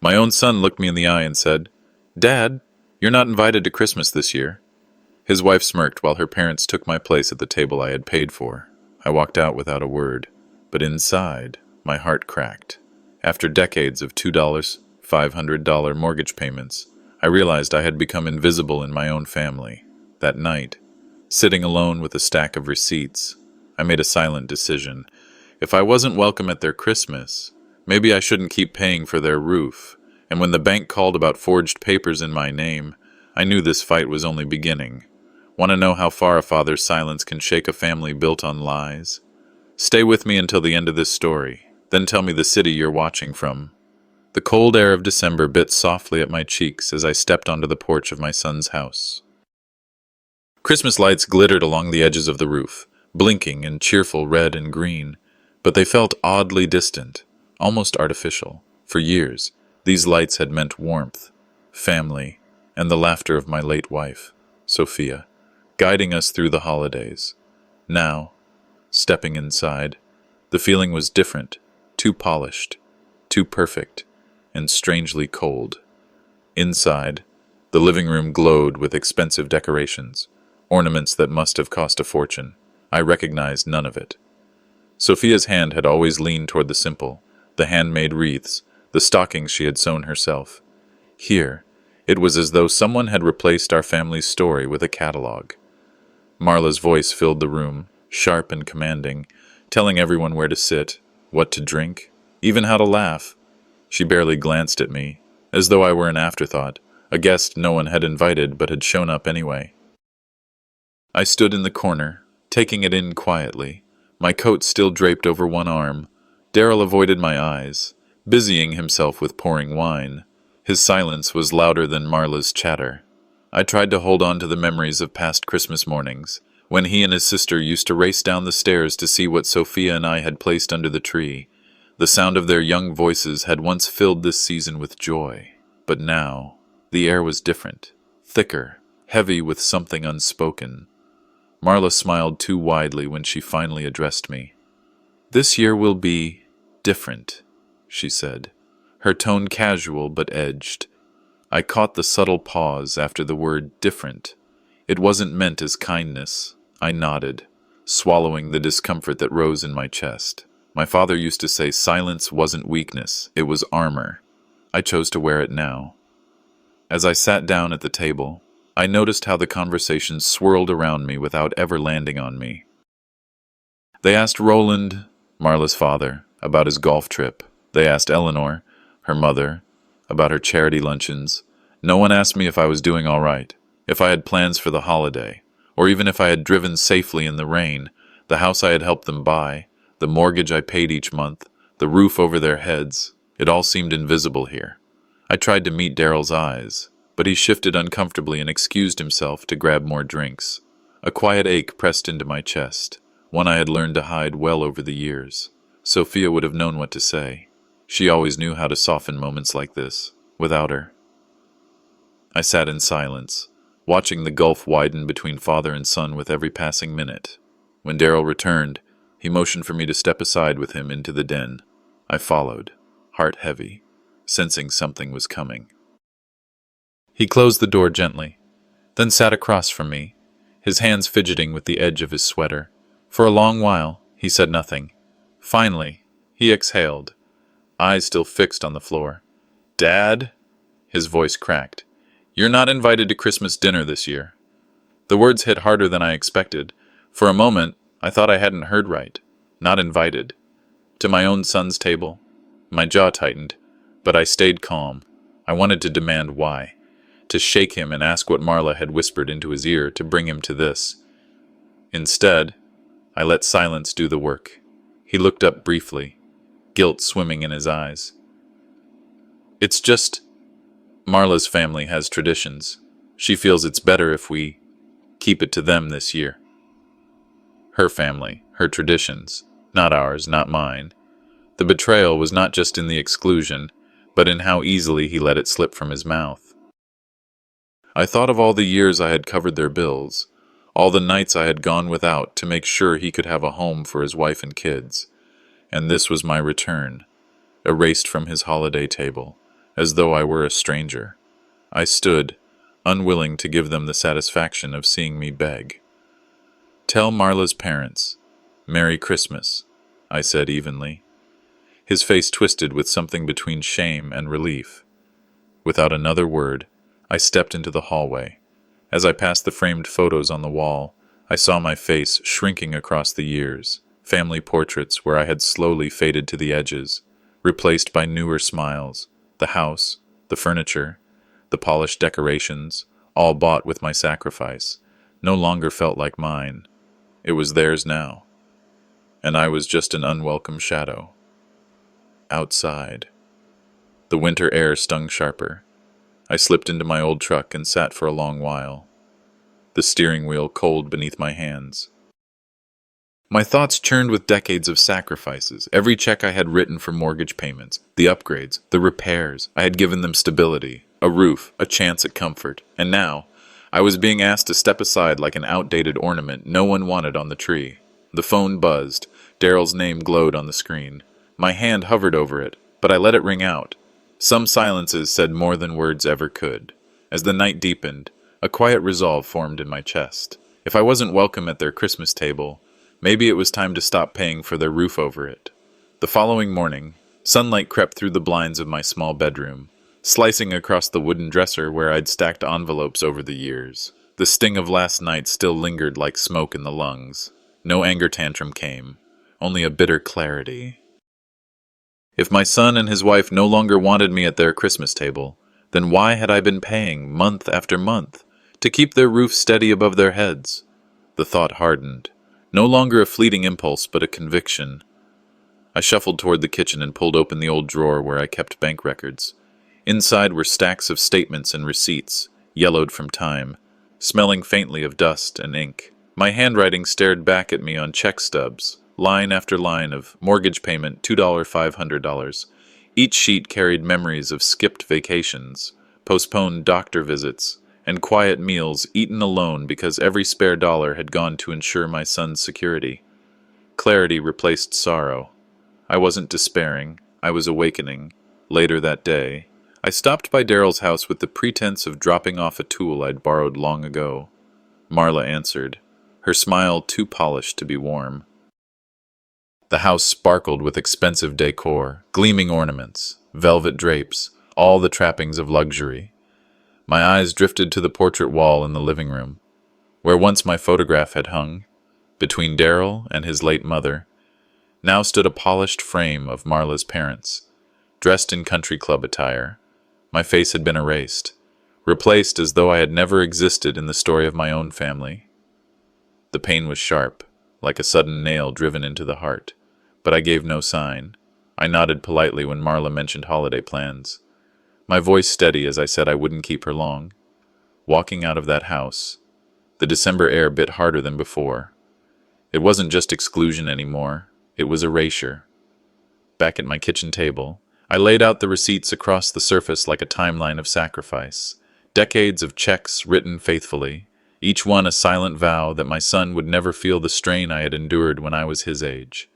My own son looked me in the eye and said, "Dad, you're not invited to Christmas this year." His wife smirked while her parents took my place at the table I had paid for. I walked out without a word, but inside, my heart cracked. After decades of $2, $500 mortgage payments, I realized I had become invisible in my own family. That night, sitting alone with a stack of receipts, I made a silent decision. If I wasn't welcome at their Christmas, maybe I shouldn't keep paying for their roof. And when the bank called about forged papers in my name, I knew this fight was only beginning. Want to know how far a father's silence can shake a family built on lies? Stay with me until the end of this story, then tell me the city you're watching from. The cold air of December bit softly at my cheeks as I stepped onto the porch of my son's house. Christmas lights glittered along the edges of the roof, blinking in cheerful red and green, but they felt oddly distant, almost artificial. For years, these lights had meant warmth, family, and the laughter of my late wife, Sophia, guiding us through the holidays. Now, stepping inside, the feeling was different, too polished, too perfect, and strangely cold. Inside, the living room glowed with expensive decorations, ornaments that must have cost a fortune. I recognized none of it. Sophia's hand had always leaned toward the simple, the handmade wreaths, the stockings she had sewn herself. Here, it was as though someone had replaced our family's story with a catalog. Marla's voice filled the room, sharp and commanding, telling everyone where to sit, what to drink, even how to laugh. She barely glanced at me, as though I were an afterthought, a guest no one had invited but had shown up anyway. I stood in the corner, taking it in quietly, my coat still draped over one arm. Darrell avoided my eyes, busying himself with pouring wine. His silence was louder than Marla's chatter. I tried to hold on to the memories of past Christmas mornings, when he and his sister used to race down the stairs to see what Sophia and I had placed under the tree. The sound of their young voices had once filled this season with joy, but now the air was different, thicker, heavy with something unspoken. Marla smiled too widely when she finally addressed me. "This year will be different," she said, her tone casual but edged. I caught the subtle pause after the word different. It wasn't meant as kindness. I nodded, swallowing the discomfort that rose in my chest. My father used to say silence wasn't weakness, it was armor. I chose to wear it now. As I sat down at the table, I noticed how the conversation swirled around me without ever landing on me. They asked Roland, Marla's father, about his golf trip. They asked Eleanor, her mother, about her charity luncheons. No one asked me if I was doing all right, if I had plans for the holiday, or even if I had driven safely in the rain, the house I had helped them buy, the mortgage I paid each month, the roof over their heads. It all seemed invisible here. I tried to meet Darrell's eyes, but he shifted uncomfortably and excused himself to grab more drinks. A quiet ache pressed into my chest, one I had learned to hide well over the years. Sophia would have known what to say. She always knew how to soften moments like this, without her. I sat in silence, watching the gulf widen between father and son with every passing minute. When Darrell returned, he motioned for me to step aside with him into the den. I followed, heart heavy, sensing something was coming. He closed the door gently, then sat across from me, his hands fidgeting with the edge of his sweater. For a long while, he said nothing. Finally, he exhaled, eyes still fixed on the floor. "Dad?" His voice cracked. "You're not invited to Christmas dinner this year." The words hit harder than I expected. For a moment, I thought I hadn't heard right. Not invited. To my own son's table. My jaw tightened, but I stayed calm. I wanted to demand why. To shake him and ask what Marla had whispered into his ear to bring him to this. Instead, I let silence do the work. He looked up briefly, guilt swimming in his eyes. "It's just, Marla's family has traditions. She feels it's better if we keep it to them this year." Her family, her traditions, not ours, not mine. The betrayal was not just in the exclusion, but in how easily he let it slip from his mouth. I thought of all the years I had covered their bills, all the nights I had gone without to make sure he could have a home for his wife and kids. And this was my return, erased from his holiday table, as though I were a stranger. I stood, unwilling to give them the satisfaction of seeing me beg. "Tell Marla's parents, Merry Christmas," I said evenly. His face twisted with something between shame and relief. Without another word, I stepped into the hallway. As I passed the framed photos on the wall, I saw my face shrinking across the years, family portraits where I had slowly faded to the edges, replaced by newer smiles, the house, the furniture, the polished decorations, all bought with my sacrifice, no longer felt like mine. It was theirs now, and I was just an unwelcome shadow. Outside. The winter air stung sharper. I slipped into my old truck and sat for a long while, the steering wheel cold beneath my hands. My thoughts churned with decades of sacrifices, every check I had written for mortgage payments, the upgrades, the repairs. I had given them stability, a roof, a chance at comfort, and now I was being asked to step aside like an outdated ornament no one wanted on the tree. The phone buzzed. Daryl's name glowed on the screen. My hand hovered over it, but I let it ring out. Some silences said more than words ever could. As the night deepened, a quiet resolve formed in my chest. If I wasn't welcome at their Christmas table, maybe it was time to stop paying for their roof over it. The following morning, sunlight crept through the blinds of my small bedroom, slicing across the wooden dresser where I'd stacked envelopes over the years. The sting of last night still lingered like smoke in the lungs. No anger tantrum came, only a bitter clarity. If my son and his wife no longer wanted me at their Christmas table, then why had I been paying, month after month, to keep their roof steady above their heads? The thought hardened. No longer a fleeting impulse, but a conviction. I shuffled toward the kitchen and pulled open the old drawer where I kept bank records. Inside were stacks of statements and receipts, yellowed from time, smelling faintly of dust and ink. My handwriting stared back at me on check stubs, line after line of mortgage payment $2, $500. Each sheet carried memories of skipped vacations, postponed doctor visits, and quiet meals eaten alone because every spare dollar had gone to ensure my son's security. Clarity replaced sorrow. I wasn't despairing, I was awakening. Later that day, I stopped by Daryl's house with the pretense of dropping off a tool I'd borrowed long ago. Marla answered, her smile too polished to be warm. The house sparkled with expensive decor, gleaming ornaments, velvet drapes, all the trappings of luxury. My eyes drifted to the portrait wall in the living room, where once my photograph had hung. Between Daryl and his late mother, now stood a polished frame of Marla's parents, dressed in country club attire. My face had been erased, replaced as though I had never existed in the story of my own family. The pain was sharp, like a sudden nail driven into the heart, but I gave no sign. I nodded politely when Marla mentioned holiday plans, my voice steady as I said I wouldn't keep her long. Walking out of that house, the December air bit harder than before. It wasn't just exclusion anymore, it was erasure. Back at my kitchen table, I laid out the receipts across the surface like a timeline of sacrifice. Decades of checks written faithfully, each one a silent vow that my son would never feel the strain I had endured when I was his age.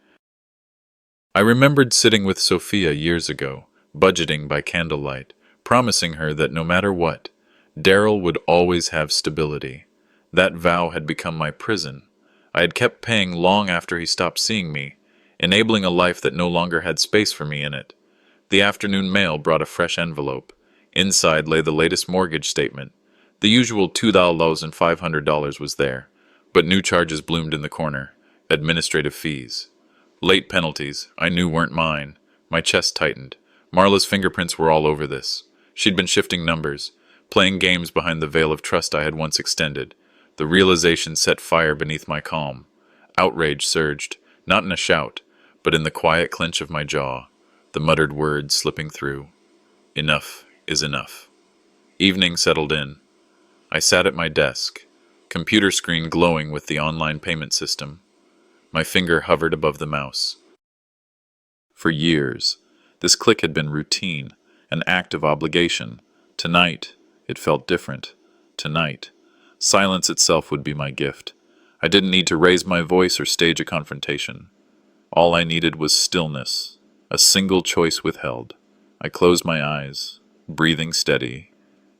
I remembered sitting with Sophia years ago, budgeting by candlelight, promising her that no matter what, Daryl would always have stability. That vow had become my prison. I had kept paying long after he stopped seeing me, enabling a life that no longer had space for me in it. The afternoon mail brought a fresh envelope. Inside lay the latest mortgage statement. The usual $2,500 was there, but new charges bloomed in the corner. Administrative fees. Late penalties, I knew weren't mine. My chest tightened. Marla's fingerprints were all over this. She'd been shifting numbers, playing games behind the veil of trust I had once extended. The realization set fire beneath my calm. Outrage surged, not in a shout, but in the quiet clench of my jaw, the muttered words slipping through. Enough is enough. Evening settled in. I sat at my desk, computer screen glowing with the online payment system. My finger hovered above the mouse. For years, this click had been routine, an act of obligation. Tonight, it felt different. Tonight, silence itself would be my gift. I didn't need to raise my voice or stage a confrontation. All I needed was stillness, a single choice withheld. I closed my eyes, breathing steady,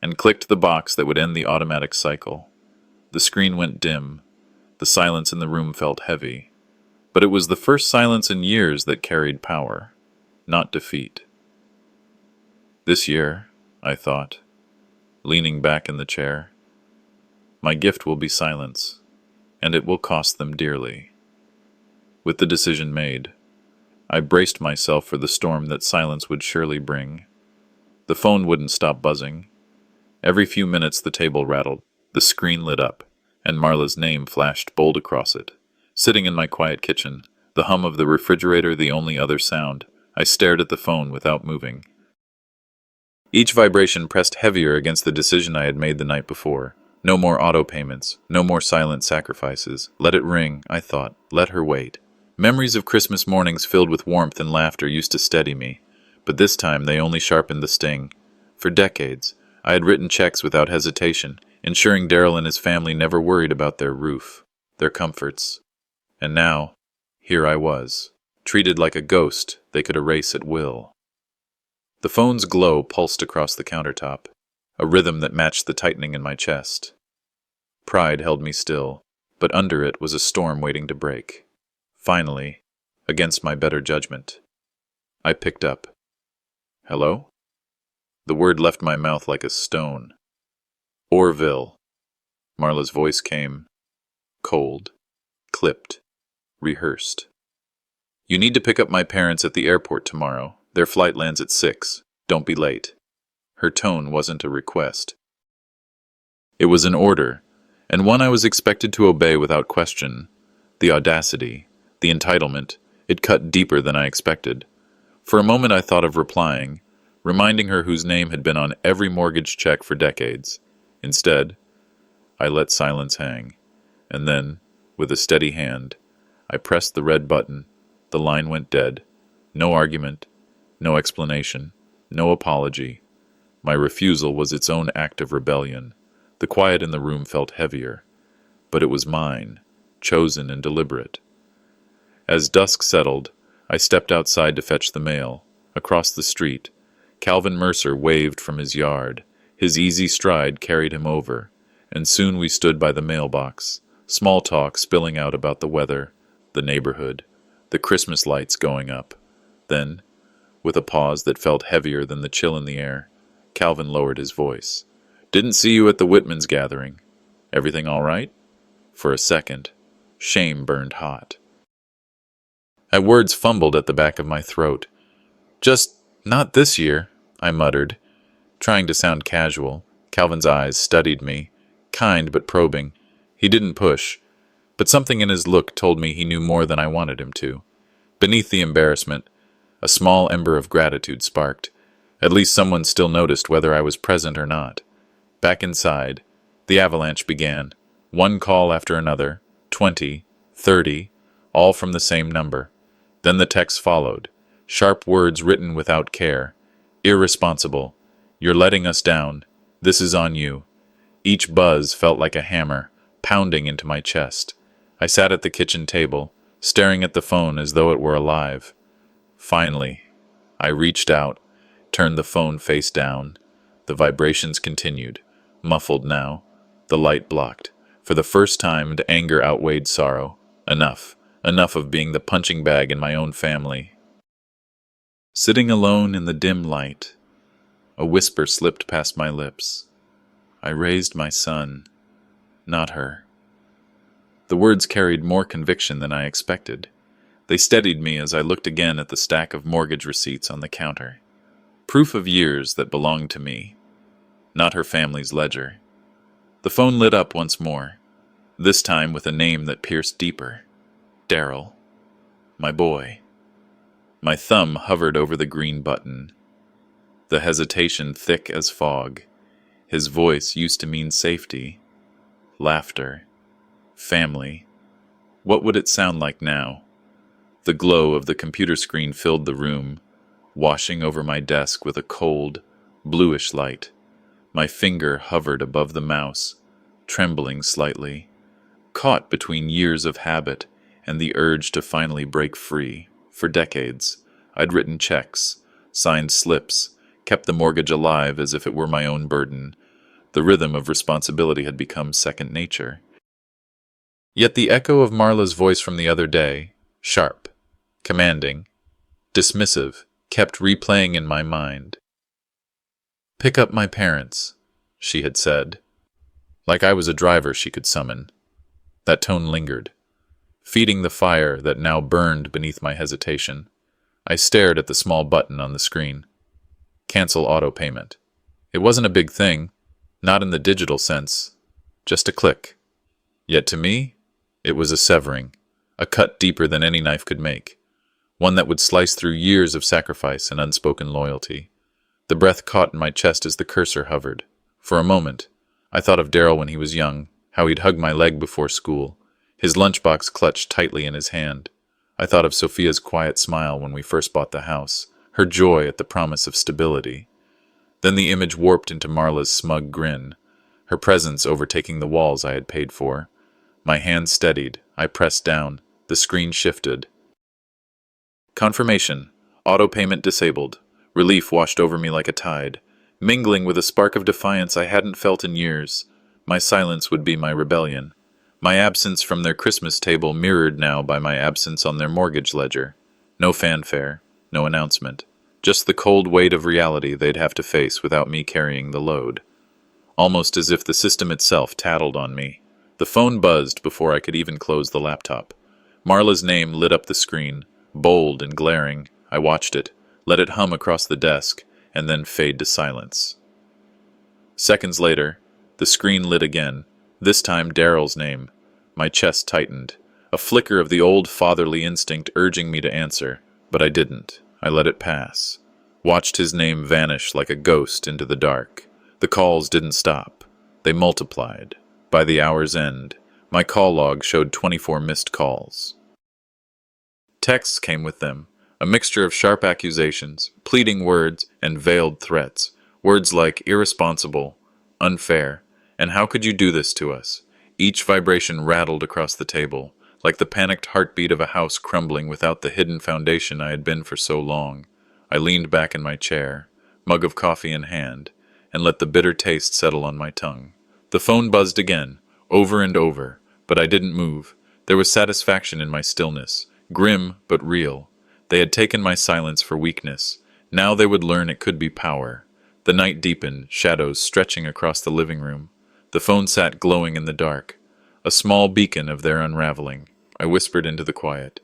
and clicked the box that would end the automatic cycle. The screen went dim. The silence in the room felt heavy. But it was the first silence in years that carried power, not defeat. This year, I thought, leaning back in the chair, my gift will be silence, and it will cost them dearly. With the decision made, I braced myself for the storm that silence would surely bring. The phone wouldn't stop buzzing. Every few minutes the table rattled, the screen lit up, and Marla's name flashed bold across it. Sitting in my quiet kitchen, the hum of the refrigerator the only other sound, I stared at the phone without moving. Each vibration pressed heavier against the decision I had made the night before. No more auto payments, no more silent sacrifices. Let it ring, I thought. Let her wait. Memories of Christmas mornings filled with warmth and laughter used to steady me, but this time they only sharpened the sting. For decades, I had written checks without hesitation, ensuring Daryl and his family never worried about their roof, their comforts. And now, here I was, treated like a ghost they could erase at will. The phone's glow pulsed across the countertop, a rhythm that matched the tightening in my chest. Pride held me still, but under it was a storm waiting to break. Finally, against my better judgment, I picked up. Hello? The word left my mouth like a stone. Orville. Marla's voice came, cold, clipped, rehearsed. You need to pick up my parents at the airport tomorrow. Their flight lands at 6. Don't be late. Her tone wasn't a request. It was an order, and one I was expected to obey without question. The audacity, the entitlement, it cut deeper than I expected. For a moment I thought of replying, reminding her whose name had been on every mortgage check for decades. Instead, I let silence hang, and then, with a steady hand, I pressed the red button. The line went dead. No argument, no explanation, no apology. My refusal was its own act of rebellion. The quiet in the room felt heavier, but it was mine, chosen and deliberate. As dusk settled, I stepped outside to fetch the mail. Across the street, Calvin Mercer waved from his yard. His easy stride carried him over, and soon we stood by the mailbox, small talk spilling out about the weather, the neighborhood, the Christmas lights going up. Then, with a pause that felt heavier than the chill in the air, Calvin lowered his voice. Didn't see you at the Whitman's gathering. Everything all right? For a second, shame burned hot. Words fumbled at the back of my throat. Just not this year, I muttered, trying to sound casual. Calvin's eyes studied me, kind but probing. He didn't push, but something in his look told me he knew more than I wanted him to. Beneath the embarrassment, a small ember of gratitude sparked. At least someone still noticed whether I was present or not. Back inside, the avalanche began. One call after another, 20, 30, all from the same number. Then the text followed, sharp words written without care. Irresponsible. You're letting us down. This is on you. Each buzz felt like a hammer, pounding into my chest. I sat at the kitchen table, staring at the phone as though it were alive. Finally, I reached out, turned the phone face down. The vibrations continued, muffled now, the light blocked. For the first time, anger outweighed sorrow. Enough of being the punching bag in my own family. Sitting alone in the dim light, a whisper slipped past my lips. I raised my son, not her. The words carried more conviction than I expected. They steadied me as I looked again at the stack of mortgage receipts on the counter. Proof of years that belonged to me, not her family's ledger. The phone lit up once more, this time with a name that pierced deeper. Daryl. My boy. My thumb hovered over the green button. The hesitation thick as fog. His voice used to mean safety, laughter, family. What would it sound like now? The glow of the computer screen filled the room, washing over my desk with a cold, bluish light. My finger hovered above the mouse, trembling slightly, caught between years of habit and the urge to finally break free. For decades, I'd written checks, signed slips, kept the mortgage alive as if it were my own burden. The rhythm of responsibility had become second nature. Yet the echo of Marla's voice from the other day, sharp, commanding, dismissive, kept replaying in my mind. "Pick up my parents," she had said. Like I was a driver she could summon. That tone lingered, feeding the fire that now burned beneath my hesitation. I stared at the small button on the screen. Cancel auto payment. It wasn't a big thing, not in the digital sense, just a click. Yet to me, it was a severing, a cut deeper than any knife could make, one that would slice through years of sacrifice and unspoken loyalty. The breath caught in my chest as the cursor hovered. For a moment, I thought of Daryl when he was young, how he'd hug my leg before school, his lunchbox clutched tightly in his hand. I thought of Sophia's quiet smile when we first bought the house, her joy at the promise of stability. Then the image warped into Marla's smug grin, her presence overtaking the walls I had paid for. My hand steadied, I pressed down, the screen shifted. Confirmation. Auto payment disabled. Relief washed over me like a tide, mingling with a spark of defiance I hadn't felt in years. My silence would be my rebellion. My absence from their Christmas table mirrored now by my absence on their mortgage ledger. No fanfare, no announcement. Just the cold weight of reality they'd have to face without me carrying the load. Almost as if the system itself tattled on me. The phone buzzed before I could even close the laptop. Marla's name lit up the screen, bold and glaring. I watched it, let it hum across the desk, and then fade to silence. Seconds later, the screen lit again, this time Daryl's name. My chest tightened, a flicker of the old fatherly instinct urging me to answer, but I didn't. I let it pass. Watched his name vanish like a ghost into the dark. The calls didn't stop. They multiplied. By the hour's end, my call log showed 24 missed calls. Texts came with them, a mixture of sharp accusations, pleading words, and veiled threats. Words like irresponsible, unfair, and how could you do this to us? Each vibration rattled across the table, like the panicked heartbeat of a house crumbling without the hidden foundation I had been for so long. I leaned back in my chair, mug of coffee in hand, and let the bitter taste settle on my tongue. The phone buzzed again, over and over, but I didn't move. There was satisfaction in my stillness, grim but real. They had taken my silence for weakness. Now they would learn it could be power. The night deepened, shadows stretching across the living room. The phone sat glowing in the dark, a small beacon of their unraveling. I whispered into the quiet.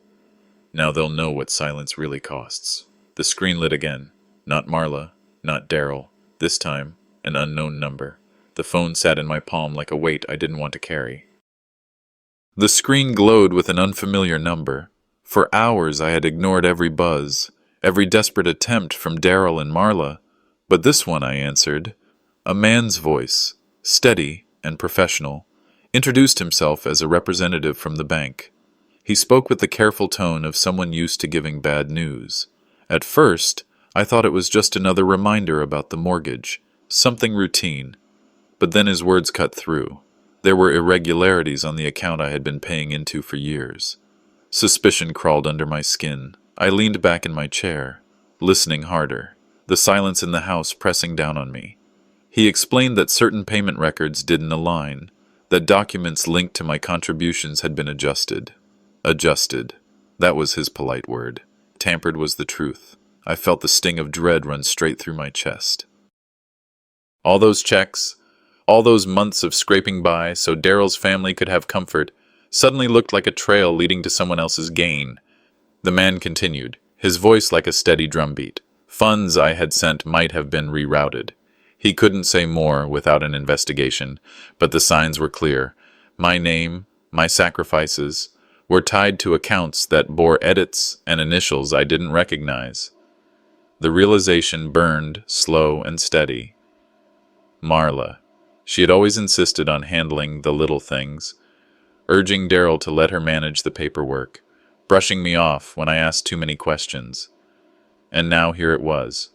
Now they'll know what silence really costs. The screen lit again. Not Marla, not Daryl. This time, an unknown number. The phone sat in my palm like a weight I didn't want to carry. The screen glowed with an unfamiliar number. For hours I had ignored every buzz, every desperate attempt from Daryl and Marla. But this one I answered. A man's voice, steady and professional, introduced himself as a representative from the bank. He spoke with the careful tone of someone used to giving bad news. At first, I thought it was just another reminder about the mortgage, something routine. But then his words cut through. There were irregularities on the account I had been paying into for years. Suspicion crawled under my skin. I leaned back in my chair, listening harder, the silence in the house pressing down on me. He explained that certain payment records didn't align, that documents linked to my contributions had been adjusted. Adjusted. That was his polite word. Tampered was the truth. I felt the sting of dread run straight through my chest. All those checks, all those months of scraping by so Daryl's family could have comfort, suddenly looked like a trail leading to someone else's gain. The man continued, his voice like a steady drumbeat. Funds I had sent might have been rerouted. He couldn't say more without an investigation, but the signs were clear. My name, my sacrifices, were tied to accounts that bore edits and initials I didn't recognize. The realization burned, slow and steady. Marla. She had always insisted on handling the little things, urging Daryl to let her manage the paperwork, brushing me off when I asked too many questions. And now here it was,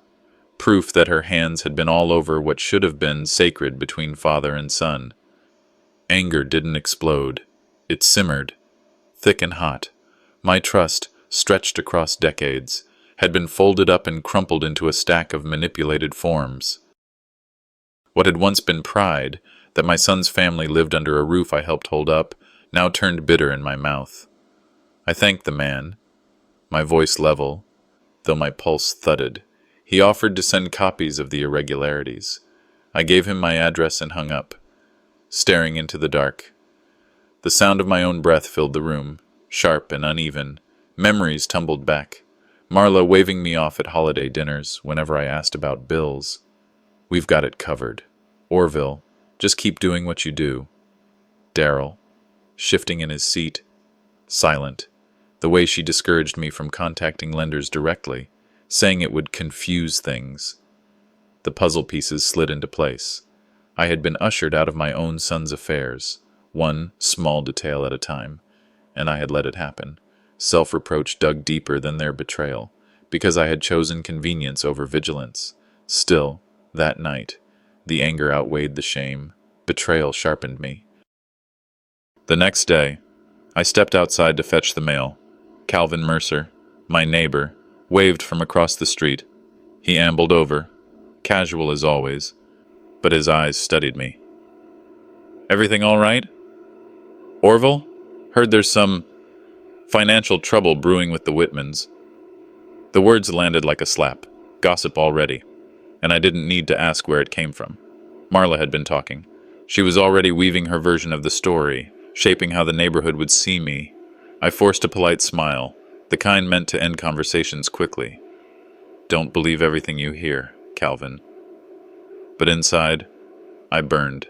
proof that her hands had been all over what should have been sacred between father and son. Anger didn't explode. It simmered, thick and hot. My trust, stretched across decades, had been folded up and crumpled into a stack of manipulated forms. What had once been pride, that my son's family lived under a roof I helped hold up, now turned bitter in my mouth. I thanked the man, my voice level, though my pulse thudded. He offered to send copies of the irregularities. I gave him my address and hung up, staring into the dark. The sound of my own breath filled the room, sharp and uneven. Memories tumbled back. Marla waving me off at holiday dinners whenever I asked about bills. We've got it covered. Orville, just keep doing what you do. Daryl, shifting in his seat, silent. The way she discouraged me from contacting lenders directly, saying it would confuse things. The puzzle pieces slid into place. I had been ushered out of my own son's affairs, one small detail at a time, and I had let it happen. Self-reproach dug deeper than their betrayal, because I had chosen convenience over vigilance. Still, that night, the anger outweighed the shame. Betrayal sharpened me. The next day, I stepped outside to fetch the mail. Calvin Mercer, my neighbor, waved from across the street. He ambled over, casual as always, but his eyes studied me. Everything all right? Orville? Heard there's some financial trouble brewing with the Whitmans. The words landed like a slap. Gossip already. And I didn't need to ask where it came from. Marla had been talking. She was already weaving her version of the story, shaping how the neighborhood would see me. I forced a polite smile, the kind meant to end conversations quickly. Don't believe everything you hear, Calvin. But inside, I burned.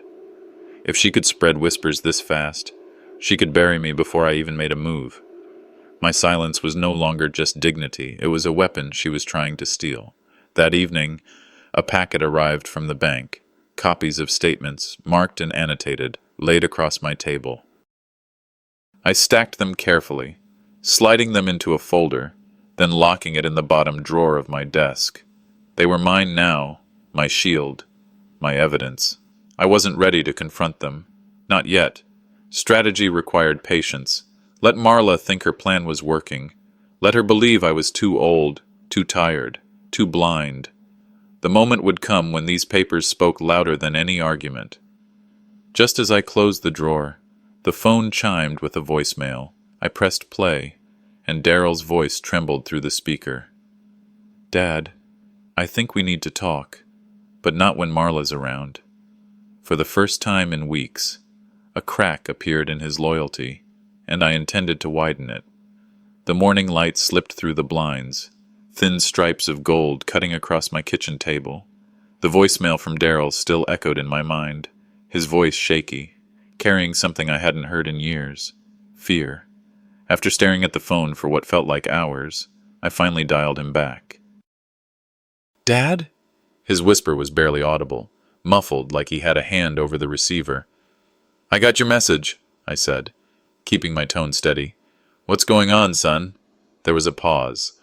If she could spread whispers this fast, she could bury me before I even made a move. My silence was no longer just dignity, it was a weapon she was trying to steal. That evening, a packet arrived from the bank, copies of statements, marked and annotated, laid across my table. I stacked them carefully, sliding them into a folder, then locking it in the bottom drawer of my desk. They were mine now, my shield, my evidence. I wasn't ready to confront them. Not yet. Strategy required patience. Let Marla think her plan was working. Let her believe I was too old, too tired, too blind. The moment would come when these papers spoke louder than any argument. Just as I closed the drawer, the phone chimed with a voicemail. I pressed play, and Daryl's voice trembled through the speaker. Dad, I think we need to talk, but not when Marla's around. For the first time in weeks, a crack appeared in his loyalty, and I intended to widen it. The morning light slipped through the blinds, thin stripes of gold cutting across my kitchen table. The voicemail from Daryl still echoed in my mind, his voice shaky, carrying something I hadn't heard in years, fear. After staring at the phone for what felt like hours, I finally dialed him back. Dad? His whisper was barely audible, muffled like he had a hand over the receiver. I got your message, I said, keeping my tone steady. What's going on, son? There was a pause,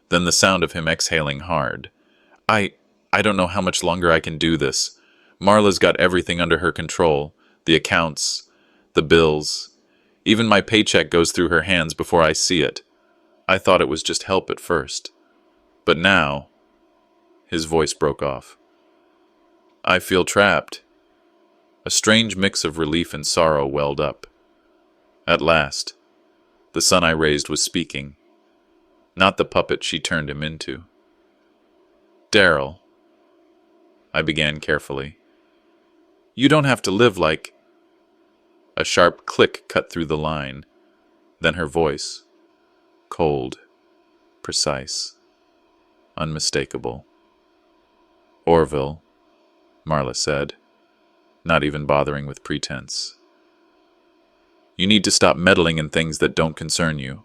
then the sound of him exhaling hard. I don't know how much longer I can do this. Marla's got everything under her control, the accounts, the bills. Even my paycheck goes through her hands before I see it. I thought it was just help at first. But now... His voice broke off. I feel trapped. A strange mix of relief and sorrow welled up. At last, the son I raised was speaking, not the puppet she turned him into. Daryl, I began carefully, you don't have to live like... A sharp click cut through the line, then her voice, cold, precise, unmistakable. Orville, Marla said, not even bothering with pretense. You need to stop meddling in things that don't concern you.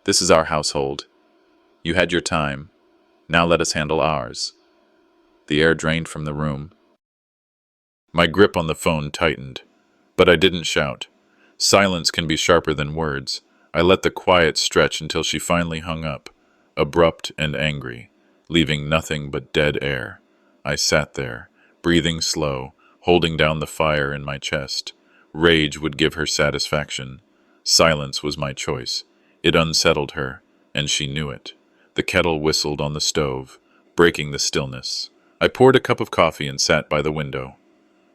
This is our household. You had your time. Now let us handle ours. The air drained from the room. My grip on the phone tightened, but I didn't shout. Silence can be sharper than words. I let the quiet stretch until she finally hung up, abrupt and angry, leaving nothing but dead air. I sat there, breathing slow, holding down the fire in my chest. Rage would give her satisfaction. Silence was my choice. It unsettled her, and she knew it. The kettle whistled on the stove, breaking the stillness. I poured a cup of coffee and sat by the window.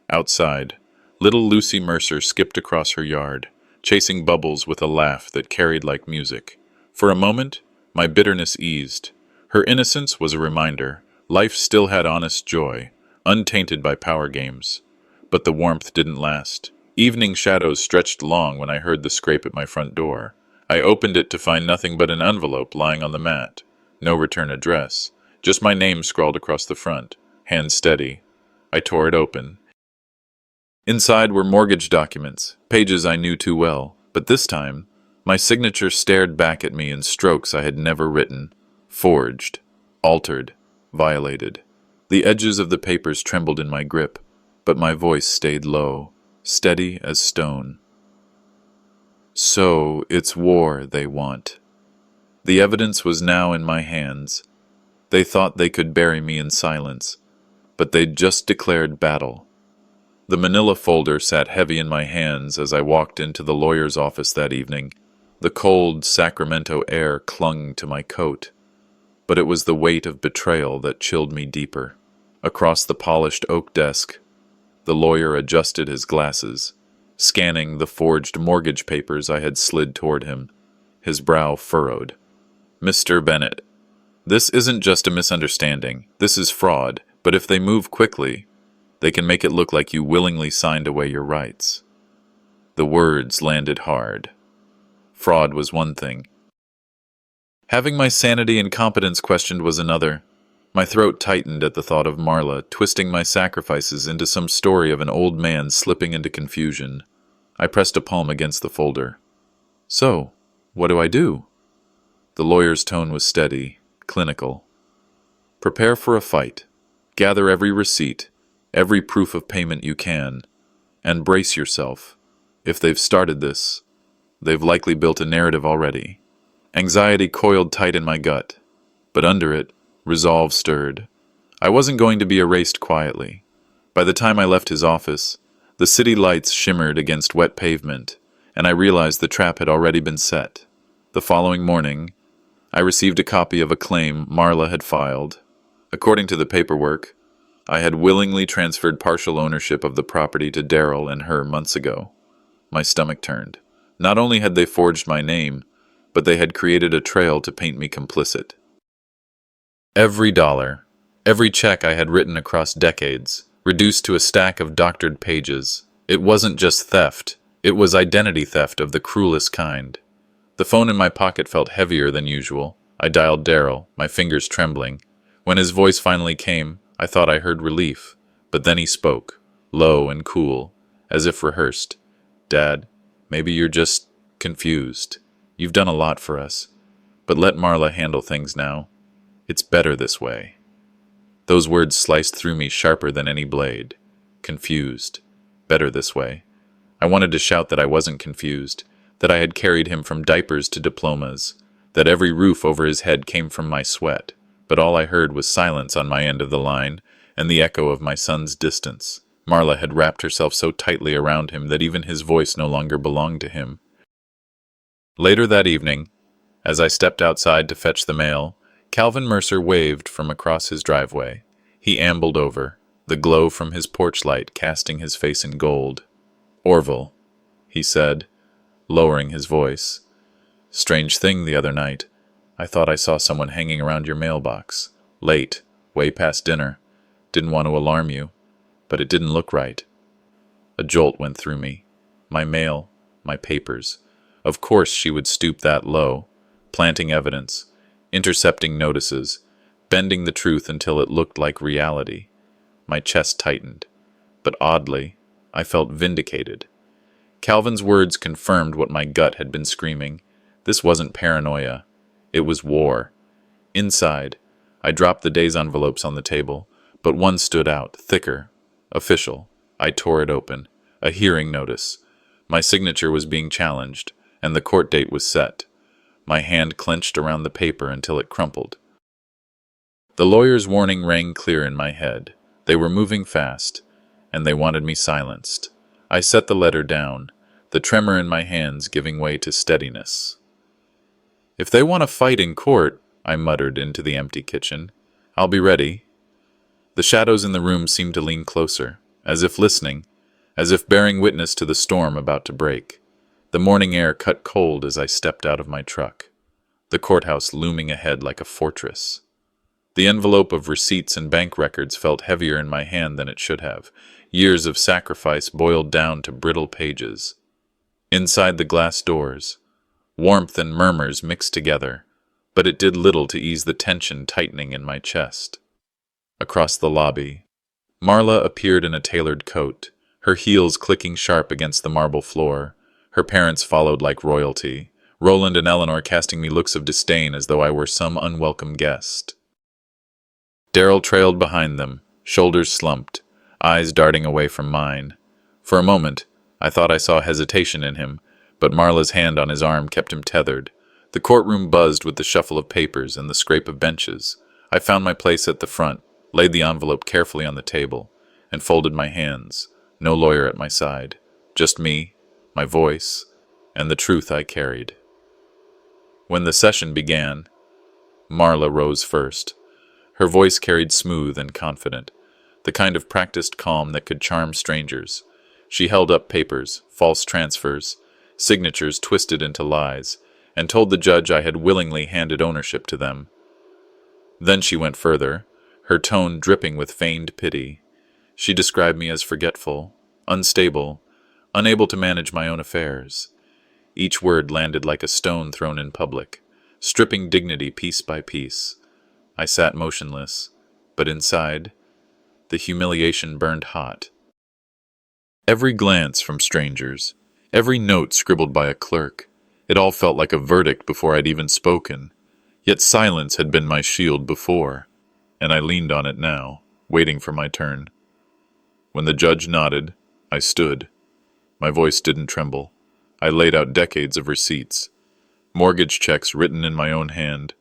Outside, little Lucy Mercer skipped across her yard, chasing bubbles with a laugh that carried like music. For a moment, my bitterness eased. Her innocence was a reminder. Life still had honest joy, untainted by power games. But the warmth didn't last. Evening shadows stretched long when I heard the scrape at my front door. I opened it to find nothing but an envelope lying on the mat. No return address. Just my name scrawled across the front. Hand steady. I tore it open. Inside were mortgage documents, pages I knew too well. But this time, my signature stared back at me in strokes I had never written. Forged. Altered. Violated. The edges of the papers trembled in my grip, but my voice stayed low, steady as stone. So, it's war they want. The evidence was now in my hands. They thought they could bury me in silence, but they'd just declared battle. The manila folder sat heavy in my hands as I walked into the lawyer's office that evening. The cold Sacramento air clung to my coat, but it was the weight of betrayal that chilled me deeper. Across the polished oak desk, the lawyer adjusted his glasses, scanning the forged mortgage papers I had slid toward him. His brow furrowed. "Mr. Bennett, this isn't just a misunderstanding. This is fraud, but if they move quickly, they can make it look like you willingly signed away your rights." The words landed hard. Fraud was one thing. Having my sanity and competence questioned was another. My throat tightened at the thought of Marla twisting my sacrifices into some story of an old man slipping into confusion. I pressed a palm against the folder. "So, what do I do?" The lawyer's tone was steady, clinical. "Prepare for a fight. Gather every receipt, every proof of payment you can, and brace yourself. If they've started this, they've likely built a narrative already." Anxiety coiled tight in my gut, but under it, resolve stirred. I wasn't going to be erased quietly. By the time I left his office, the city lights shimmered against wet pavement, and I realized the trap had already been set. The following morning, I received a copy of a claim Marla had filed. According to the paperwork, I had willingly transferred partial ownership of the property to Daryl and her months ago. My stomach turned. Not only had they forged my name, but they had created a trail to paint me complicit. Every dollar, every check I had written across decades, reduced to a stack of doctored pages. It wasn't just theft, it was identity theft of the cruelest kind. The phone in my pocket felt heavier than usual. I dialed Daryl, my fingers trembling. When his voice finally came, I thought I heard relief, but then he spoke, low and cool, as if rehearsed. "Dad, maybe you're just confused. You've done a lot for us, but let Marla handle things now. It's better this way." Those words sliced through me sharper than any blade. Confused. Better this way. I wanted to shout that I wasn't confused, that I had carried him from diapers to diplomas, that every roof over his head came from my sweat, but all I heard was silence on my end of the line and the echo of my son's distance. Marla had wrapped herself so tightly around him that even his voice no longer belonged to him. Later that evening, as I stepped outside to fetch the mail, Calvin Mercer waved from across his driveway. He ambled over, the glow from his porch light casting his face in gold. "Orville," he said, lowering his voice. "Strange thing the other night. I thought I saw someone hanging around your mailbox. Late, way past dinner. Didn't want to alarm you, but it didn't look right." A jolt went through me. My mail, my papers. Of course she would stoop that low, planting evidence, intercepting notices, bending the truth until it looked like reality. My chest tightened, but oddly, I felt vindicated. Calvin's words confirmed what my gut had been screaming. This wasn't paranoia. It was war. Inside, I dropped the day's envelopes on the table, but one stood out, thicker, official. I tore it open. A hearing notice. My signature was being challenged, and the court date was set. My hand clenched around the paper until it crumpled. The lawyer's warning rang clear in my head. They were moving fast, and they wanted me silenced. I set the letter down, the tremor in my hands giving way to steadiness. "If they want to fight in court, I muttered into the empty kitchen. "I'll be ready." The shadows in the room seemed to lean closer, as if listening, as if bearing witness to the storm about to break. The morning air cut cold as I stepped out of my truck, the courthouse looming ahead like a fortress. The envelope of receipts and bank records felt heavier in my hand than it should have. Years of sacrifice boiled down to brittle pages. Inside the glass doors, warmth and murmurs mixed together, but it did little to ease the tension tightening in my chest. Across the lobby, Marla appeared in a tailored coat, her heels clicking sharp against the marble floor. Her parents followed like royalty, Roland and Eleanor casting me looks of disdain as though I were some unwelcome guest. Darrell trailed behind them, shoulders slumped, eyes darting away from mine. For a moment, I thought I saw hesitation in him, but Marla's hand on his arm kept him tethered. The courtroom buzzed with the shuffle of papers and the scrape of benches. I found my place at the front, laid the envelope carefully on the table, and folded my hands. No lawyer at my side, just me, my voice, and the truth I carried. When the session began, Marla rose first. Her voice carried smooth and confident, the kind of practiced calm that could charm strangers. She held up papers, false transfers, signatures twisted into lies, and told the judge I had willingly handed ownership to them. Then she went further, her tone dripping with feigned pity. She described me as forgetful, unstable, unable to manage my own affairs. Each word landed like a stone thrown in public, stripping dignity piece by piece. I sat motionless, but inside, the humiliation burned hot. Every glance from strangers, every note scribbled by a clerk, it all felt like a verdict before I'd even spoken. Yet silence had been my shield before, and I leaned on it now, waiting for my turn. When the judge nodded, I stood. My voice didn't tremble. I laid out decades of receipts, mortgage checks written in my own hand.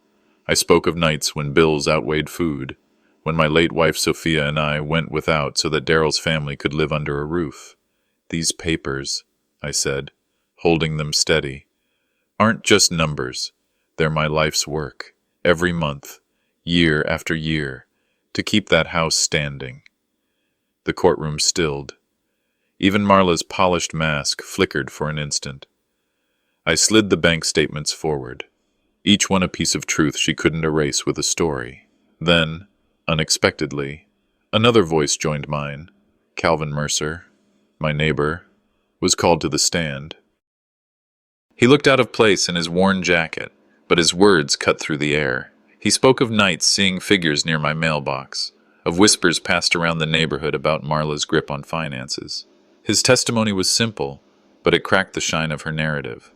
I spoke of nights when bills outweighed food, when my late wife Sophia and I went without so that Daryl's family could live under a roof. "These papers," I said, holding them steady, "aren't just numbers. They're my life's work, every month, year after year, to keep that house standing." The courtroom stilled. Even Marla's polished mask flickered for an instant. I slid the bank statements forward, each one a piece of truth she couldn't erase with a story. Then, unexpectedly, another voice joined mine. Calvin Mercer, my neighbor, was called to the stand. He looked out of place in his worn jacket, but his words cut through the air. He spoke of nights seeing figures near my mailbox, of whispers passed around the neighborhood about Marla's grip on finances. His testimony was simple, but it cracked the shine of her narrative.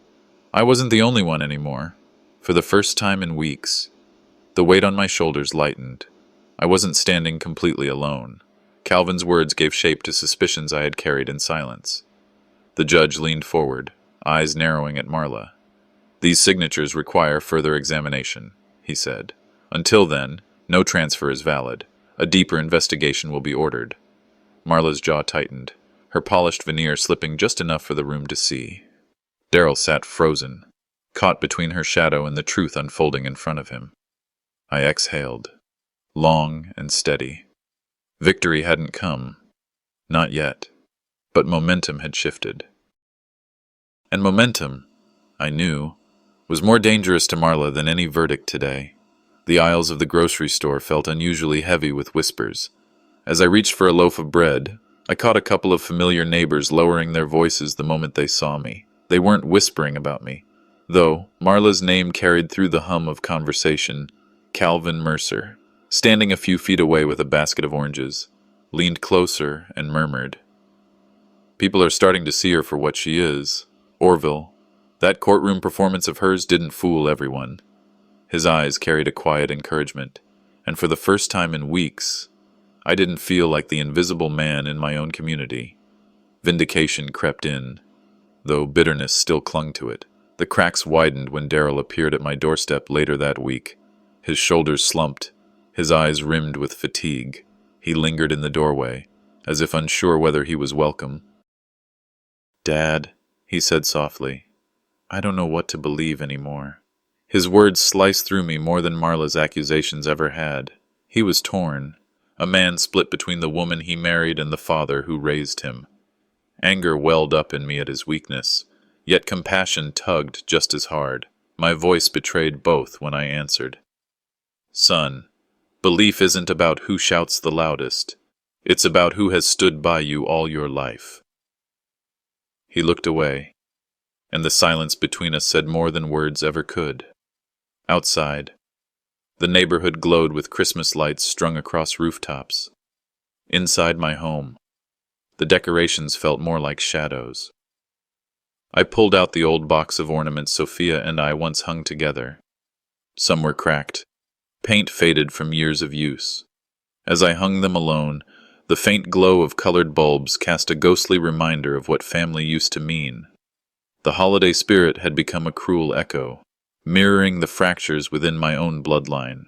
I wasn't the only one anymore. For the first time in weeks, the weight on my shoulders lightened. I wasn't standing completely alone. Calvin's words gave shape to suspicions I had carried in silence. The judge leaned forward, eyes narrowing at Marla. "These signatures require further examination," he said. "Until then, no transfer is valid. A deeper investigation will be ordered." Marla's jaw tightened, her polished veneer slipping just enough for the room to see. Darrell sat frozen, caught between her shadow and the truth unfolding in front of him. I exhaled, long and steady. Victory hadn't come. Not yet. But momentum had shifted. And momentum, I knew, was more dangerous to Marla than any verdict today. The aisles of the grocery store felt unusually heavy with whispers. As I reached for a loaf of bread, I caught a couple of familiar neighbors lowering their voices the moment they saw me. They weren't whispering about me, though Marla's name carried through the hum of conversation. Calvin Mercer, standing a few feet away with a basket of oranges, leaned closer and murmured, "People are starting to see her for what she is. Orville, that courtroom performance of hers didn't fool everyone." His eyes carried a quiet encouragement, and for the first time in weeks, I didn't feel like the invisible man in my own community. Vindication crept in, though bitterness still clung to it. The cracks widened when Darrell appeared at my doorstep later that week. His shoulders slumped, his eyes rimmed with fatigue. He lingered in the doorway, as if unsure whether he was welcome. "Dad," he said softly, "I don't know what to believe anymore." His words sliced through me more than Marla's accusations ever had. He was torn, a man split between the woman he married and the father who raised him. Anger welled up in me at his weakness, yet compassion tugged just as hard. My voice betrayed both when I answered. Son, belief isn't about who shouts the loudest. It's about who has stood by you all your life. He looked away, and the silence between us said more than words ever could. Outside, the neighborhood glowed with Christmas lights strung across rooftops. Inside my home, the decorations felt more like shadows. I pulled out the old box of ornaments Sophia and I once hung together. Some were cracked, paint faded from years of use. As I hung them alone, the faint glow of colored bulbs cast a ghostly reminder of what family used to mean. The holiday spirit had become a cruel echo, mirroring the fractures within my own bloodline.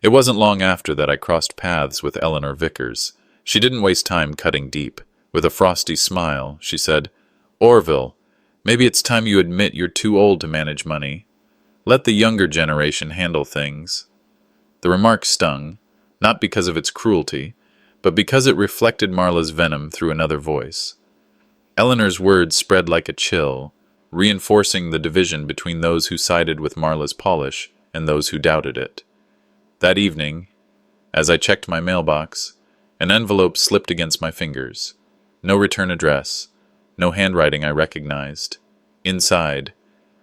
It wasn't long after that I crossed paths with Eleanor Vickers. She didn't waste time cutting deep. With a frosty smile, she said, "Orville, maybe it's time you admit you're too old to manage money. Let the younger generation handle things." The remark stung, not because of its cruelty, but because it reflected Marla's venom through another voice. Eleanor's words spread like a chill, reinforcing the division between those who sided with Marla's polish and those who doubted it. That evening, as I checked my mailbox, an envelope slipped against my fingers. No return address, no handwriting I recognized. Inside,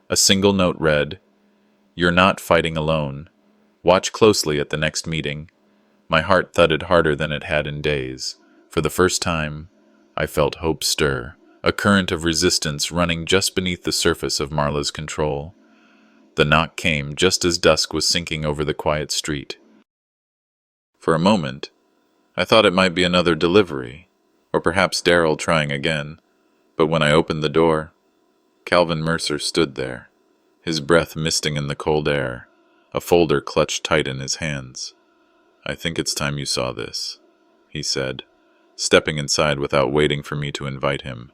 a single note read, "You're not fighting alone. Watch closely at the next meeting." My heart thudded harder than it had in days. For the first time, I felt hope stir, a current of resistance running just beneath the surface of Marla's control. The knock came just as dusk was sinking over the quiet street. For a moment, I thought it might be another delivery, or perhaps Darryl trying again, but when I opened the door, Calvin Mercer stood there, his breath misting in the cold air, a folder clutched tight in his hands. "I think it's time you saw this," he said, stepping inside without waiting for me to invite him.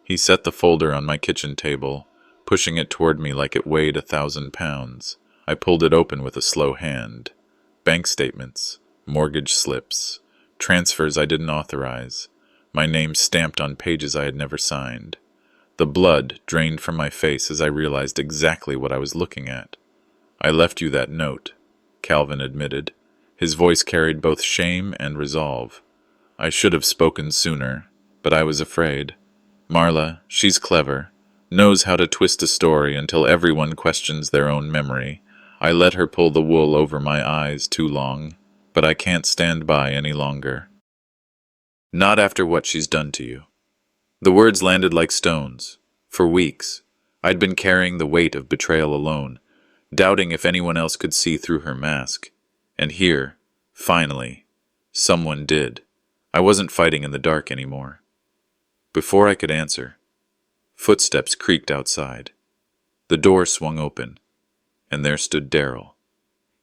He set the folder on my kitchen table, pushing it toward me like it weighed 1,000 pounds. I pulled it open with a slow hand. Bank statements, mortgage slips, transfers I didn't authorize, my name stamped on pages I had never signed. The blood drained from my face as I realized exactly what I was looking at. "I left you that note," Calvin admitted. His voice carried both shame and resolve. "I should have spoken sooner, but I was afraid. Marla, she's clever, knows how to twist a story until everyone questions their own memory. I let her pull the wool over my eyes too long, but I can't stand by any longer. Not after what she's done to you." The words landed like stones. For weeks, I'd been carrying the weight of betrayal alone, doubting if anyone else could see through her mask. And here, finally, someone did. I wasn't fighting in the dark anymore. Before I could answer, footsteps creaked outside. The door swung open, and there stood Darryl.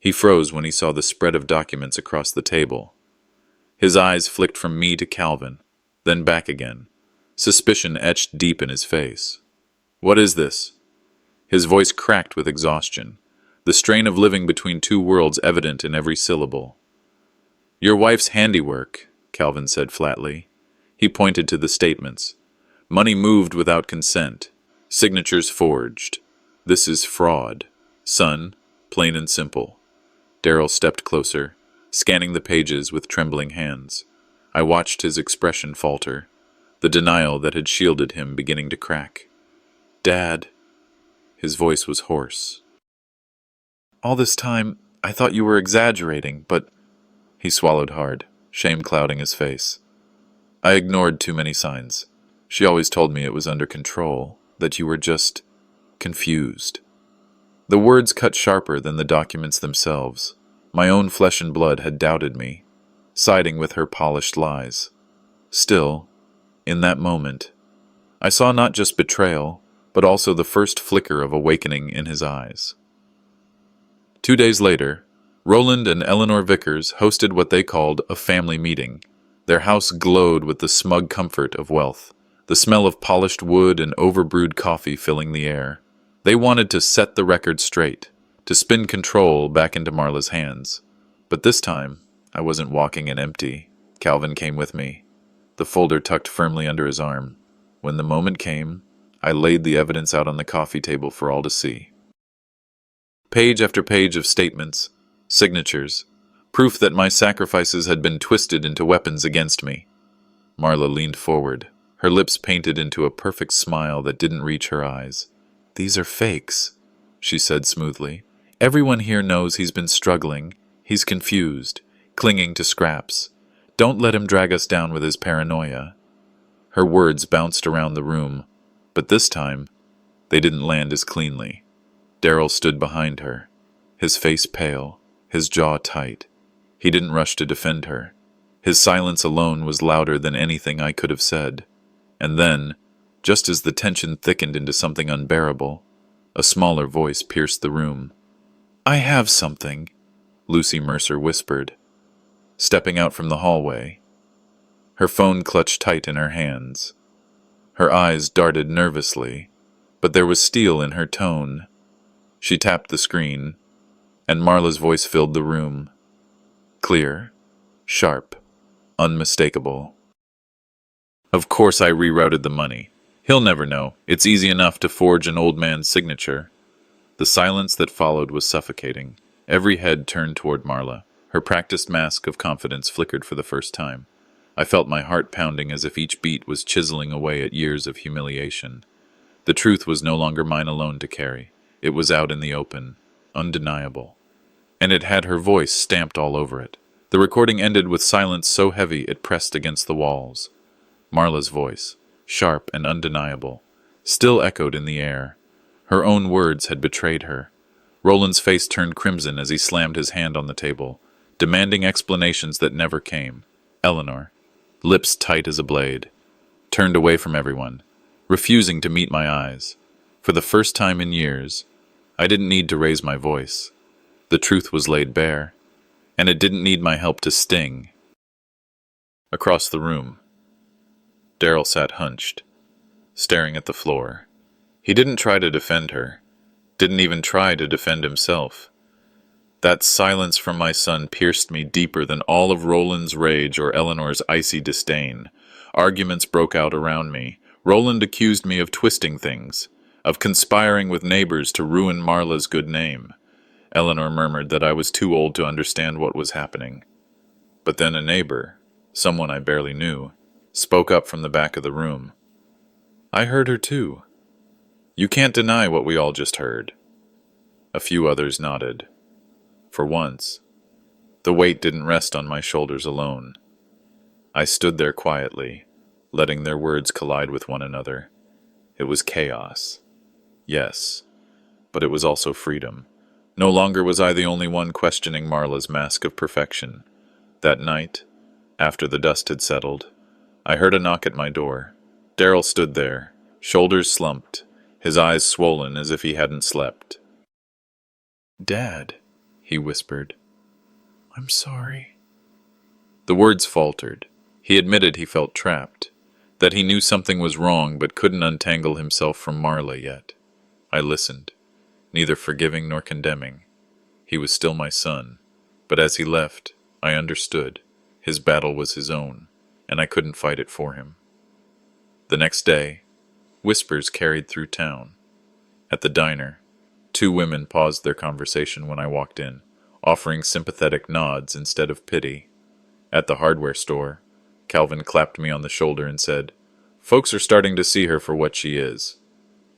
He froze when he saw the spread of documents across the table. His eyes flicked from me to Calvin, then back again. Suspicion etched deep in his face. "What is this?" His voice cracked with exhaustion, the strain of living between two worlds evident in every syllable. "Your wife's handiwork," Calvin said flatly. He pointed to the statements. "Money moved without consent. Signatures forged. This is fraud. Son, plain and simple." Darryl stepped closer, scanning the pages with trembling hands. I watched his expression falter, the denial that had shielded him beginning to crack. "Dad." His voice was hoarse. "All this time, I thought you were exaggerating, but—" He swallowed hard, shame clouding his face. "I ignored too many signs. She always told me it was under control, that you were just confused." The words cut sharper than the documents themselves. My own flesh and blood had doubted me, siding with her polished lies. Still, in that moment, I saw not just betrayal, but also the first flicker of awakening in his eyes. 2 days later, Roland and Eleanor Vickers hosted what they called a family meeting. Their house glowed with the smug comfort of wealth, the smell of polished wood and overbrewed coffee filling the air. They wanted to set the record straight, to spin control back into Marla's hands. But this time, I wasn't walking in empty. Calvin came with me, the folder tucked firmly under his arm. When the moment came, I laid the evidence out on the coffee table for all to see. Page after page of statements, signatures, proof that my sacrifices had been twisted into weapons against me. Marla leaned forward, her lips painted into a perfect smile that didn't reach her eyes. "These are fakes," she said smoothly. "Everyone here knows he's been struggling. He's confused, clinging to scraps. Don't let him drag us down with his paranoia." Her words bounced around the room, but this time, they didn't land as cleanly. Daryl stood behind her, his face pale, his jaw tight. He didn't rush to defend her. His silence alone was louder than anything I could have said. And then, just as the tension thickened into something unbearable, a smaller voice pierced the room. "I have something," Lucy Mercer whispered, stepping out from the hallway. Her phone clutched tight in her hands. Her eyes darted nervously, but there was steel in her tone. She tapped the screen, and Marla's voice filled the room. Clear, sharp, unmistakable. Of course I rerouted the money. He'll never know. It's easy enough to forge an old man's signature. The silence that followed was suffocating. Every head turned toward Marla. Her practiced mask of confidence flickered for the first time. I felt my heart pounding as if each beat was chiseling away at years of humiliation. The truth was no longer mine alone to carry. It was out in the open, undeniable. And it had her voice stamped all over it. The recording ended with silence so heavy it pressed against the walls. Marla's voice, sharp and undeniable, still echoed in the air. Her own words had betrayed her. Roland's face turned crimson as he slammed his hand on the table, demanding explanations that never came. Eleanor, lips tight as a blade, turned away from everyone, refusing to meet my eyes. For the first time in years, I didn't need to raise my voice. The truth was laid bare, and it didn't need my help to sting. Across the room, Daryl sat hunched, staring at the floor. He didn't try to defend her, didn't even try to defend himself. That silence from my son pierced me deeper than all of Roland's rage or Eleanor's icy disdain. Arguments broke out around me. Roland accused me of twisting things, of conspiring with neighbors to ruin Marla's good name. Eleanor murmured that I was too old to understand what was happening. But then a neighbor, someone I barely knew, spoke up from the back of the room. "I heard her too. You can't deny what we all just heard." A few others nodded. For once, the weight didn't rest on my shoulders alone. I stood there quietly, letting their words collide with one another. It was chaos. Yes, but it was also freedom. No longer was I the only one questioning Marla's mask of perfection. That night, after the dust had settled, I heard a knock at my door. Daryl stood there, shoulders slumped, his eyes swollen as if he hadn't slept. "Dad," he whispered. "I'm sorry." The words faltered. He admitted he felt trapped, that he knew something was wrong but couldn't untangle himself from Marla yet. I listened, neither forgiving nor condemning. He was still my son, but as he left, I understood. His battle was his own, and I couldn't fight it for him. The next day, whispers carried through town. At the diner, two women paused their conversation when I walked in, offering sympathetic nods instead of pity. At the hardware store, Calvin clapped me on the shoulder and said, "Folks are starting to see her for what she is."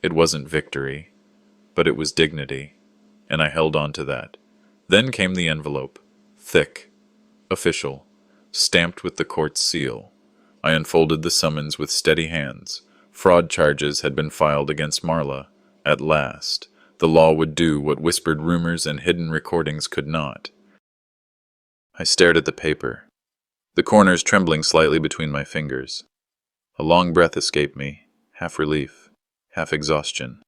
It wasn't victory, but it was dignity, and I held on to that. Then came the envelope, thick, official, stamped with the court's seal. I unfolded the summons with steady hands. Fraud charges had been filed against Marla. At last, the law would do what whispered rumors and hidden recordings could not. I stared at the paper, the corners trembling slightly between my fingers. A long breath escaped me, half relief, half exhaustion.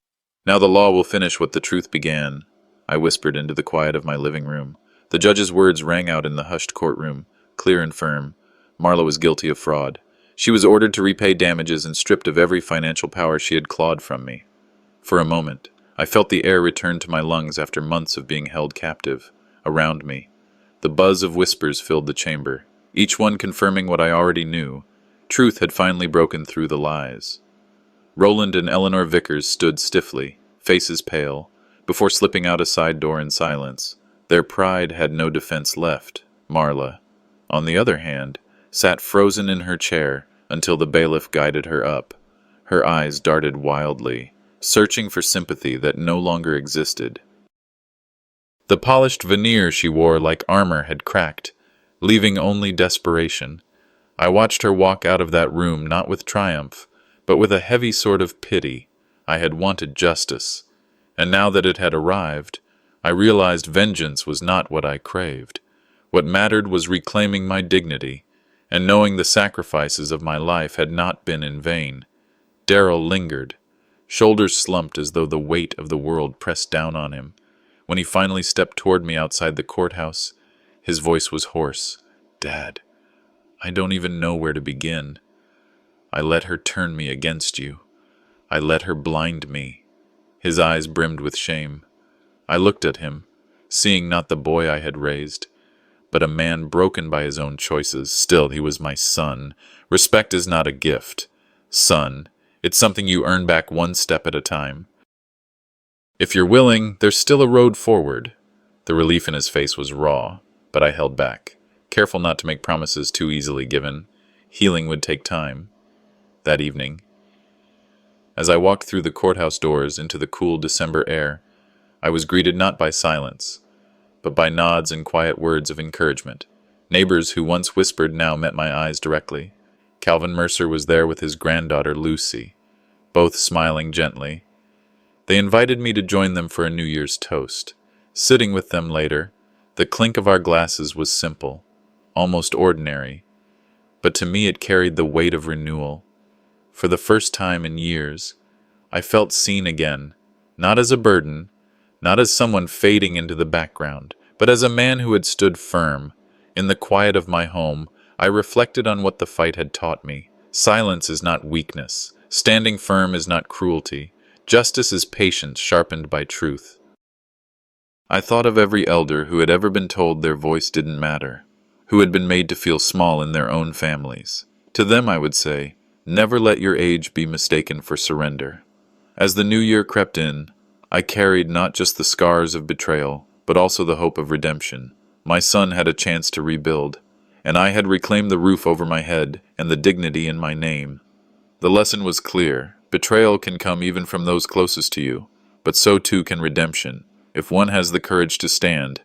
"Now the law will finish what the truth began," I whispered into the quiet of my living room. The judge's words rang out in the hushed courtroom, clear and firm. Marla was guilty of fraud. She was ordered to repay damages and stripped of every financial power she had clawed from me. For a moment, I felt the air return to my lungs after months of being held captive. Around me, the buzz of whispers filled the chamber, each one confirming what I already knew. Truth had finally broken through the lies. Roland and Eleanor Vickers stood stiffly, faces pale, before slipping out a side door in silence. Their pride had no defense left. Marla, on the other hand, sat frozen in her chair until the bailiff guided her up. Her eyes darted wildly, searching for sympathy that no longer existed. The polished veneer she wore like armor had cracked, leaving only desperation. I watched her walk out of that room not with triumph, but with a heavy sort of pity. I had wanted justice, and now that it had arrived, I realized vengeance was not what I craved. What mattered was reclaiming my dignity, and knowing the sacrifices of my life had not been in vain. Darrell lingered, shoulders slumped as though the weight of the world pressed down on him. When he finally stepped toward me outside the courthouse, his voice was hoarse. "Dad, I don't even know where to begin. I let her turn me against you. I let her blind me." His eyes brimmed with shame. I looked at him, seeing not the boy I had raised, but a man broken by his own choices. Still, he was my son. Respect is not a gift. Son, it's something you earn back one step at a time. If you're willing, there's still a road forward. The relief in his face was raw, but I held back, careful not to make promises too easily given. Healing would take time. That evening, as I walked through the courthouse doors into the cool December air, I was greeted not by silence, but by nods and quiet words of encouragement. Neighbors who once whispered now met my eyes directly. Calvin Mercer was there with his granddaughter Lucy, both smiling gently. They invited me to join them for a New Year's toast. Sitting with them later, the clink of our glasses was simple, almost ordinary, but to me it carried the weight of renewal. For the first time in years, I felt seen again, not as a burden, not as someone fading into the background, but as a man who had stood firm. In the quiet of my home, I reflected on what the fight had taught me. Silence is not weakness. Standing firm is not cruelty. Justice is patience sharpened by truth. I thought of every elder who had ever been told their voice didn't matter, who had been made to feel small in their own families. To them I would say, never let your age be mistaken for surrender. As the new year crept in, I carried not just the scars of betrayal, but also the hope of redemption. My son had a chance to rebuild, and I had reclaimed the roof over my head and the dignity in my name. The lesson was clear. Betrayal can come even from those closest to you, but so too can redemption, if one has the courage to stand.